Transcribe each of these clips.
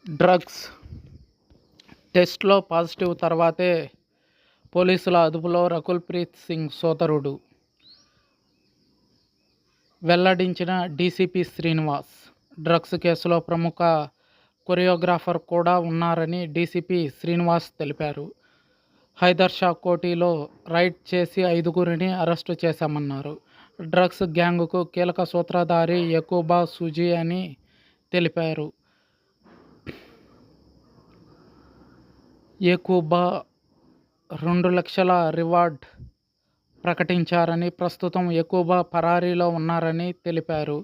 Drugs టెస్ట్లో positive తర్వాతే పోలీసుల అదుపులో రకుల్ ప్రీత్ సింగ్ సోదరుడు వెల్లడించిన డీసీపీ శ్రీనివాస్. డ్రగ్స్ కేసులో ప్రముఖ కొరియోగ్రాఫర్ కూడా ఉన్నారని డీసీపీ శ్రీనివాస్ తెలిపారు. హైదర్షా కోటిలో రైడ్ చేసి 5గురిని అరెస్టు చేశామన్నారు. డ్రగ్స్ గ్యాంగుకు కీలక సూత్రధారి యకూబా సుజీ అని తెలిపారు. యకూబా 2 లక్షల రివార్డ్ ప్రకటించారని, ప్రస్తుతం యకూబా పరారీలో ఉన్నారని తెలిపారు.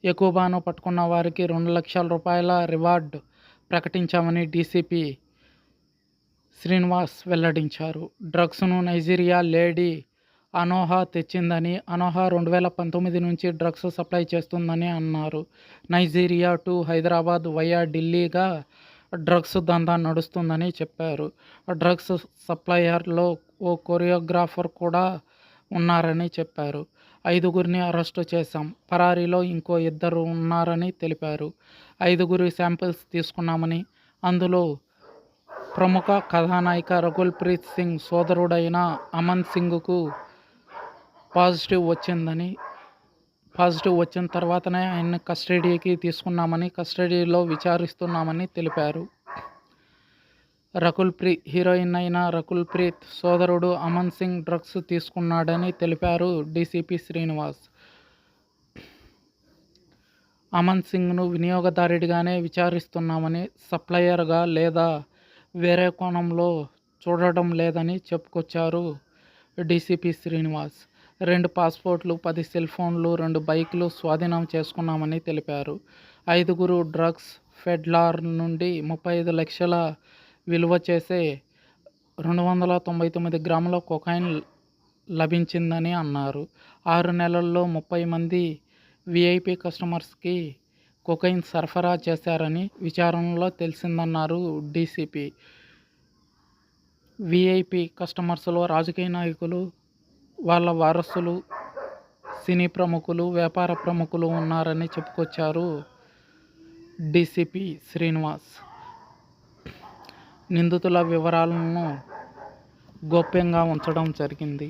యకూబాను పట్టుకున్న వారికి 2 లక్షల రూపాయల రివార్డ్ ప్రకటించామని డీసీపీ శ్రీనివాస్ వెల్లడించారు. డ్రగ్స్ను నైజీరియా లేడీ అనోహా తెచ్చిందని, అనోహా 2019 నుంచి డ్రగ్స్ సప్లై చేస్తుందని అన్నారు. నైజీరియా టు హైదరాబాద్ వయా ఢిల్లీగా డ్రగ్స్ దందా నడుస్తుందని చెప్పారు. డ్రగ్స్ సప్లయర్లో ఓ కొరియోగ్రాఫర్ కూడా ఉన్నారని చెప్పారు. 5గురిని అరెస్టు చేశాం. పరారీలో ఇంకో 2 ఉన్నారని తెలిపారు. 5గురి శాంపిల్స్ తీసుకున్నామని, అందులో ప్రముఖ కథానాయిక రకుల్ ప్రీత్ సింగ్ సోదరుడైన అమన్ సింగ్కు పాజిటివ్ వచ్చిన తర్వాతనే ఆయన్ని కస్టడీకి తీసుకున్నామని, కస్టడీలో విచారిస్తున్నామని తెలిపారు. హీరోయిన్ అయిన రకుల్ ప్రీత్ సోదరుడు అమన్ సింగ్ డ్రగ్స్ తీసుకున్నాడని తెలిపారు డీసీపీ శ్రీనివాస్. అమన్ సింగ్ను వినియోగదారుడిగానే విచారిస్తున్నామని, సప్లయర్గా లేదా వేరే కోణంలో చూడడం లేదని చెప్పుకొచ్చారు డీసీపీ శ్రీనివాస్. 2 పాస్పోర్ట్లు, 10 సెల్ ఫోన్లు, 2 బైకులు స్వాధీనం చేసుకున్నామని తెలిపారు. 5గురు డ్రగ్స్ పెడ్లర్ నుండి 35 లక్షల విలువ చేసే 299 గ్రాముల కొకైన్ లభించిందని అన్నారు. 6 నెలల్లో 30 మంది వీఐపీ కస్టమర్స్కి కొకైన్ సరఫరా చేశారని విచారణలో తెలిసిందన్నారు డీసీపీ. వీఐపీ కస్టమర్స్లో రాజకీయ నాయకులు, వాళ్ళ వారసులు, సినీ ప్రముఖులు, వ్యాపార ప్రముఖులు ఉన్నారని చెప్పుకొచ్చారు డీసీపీ శ్రీనివాస్. నిందితుల వివరాలను గోప్యంగా ఉంచడం జరిగింది.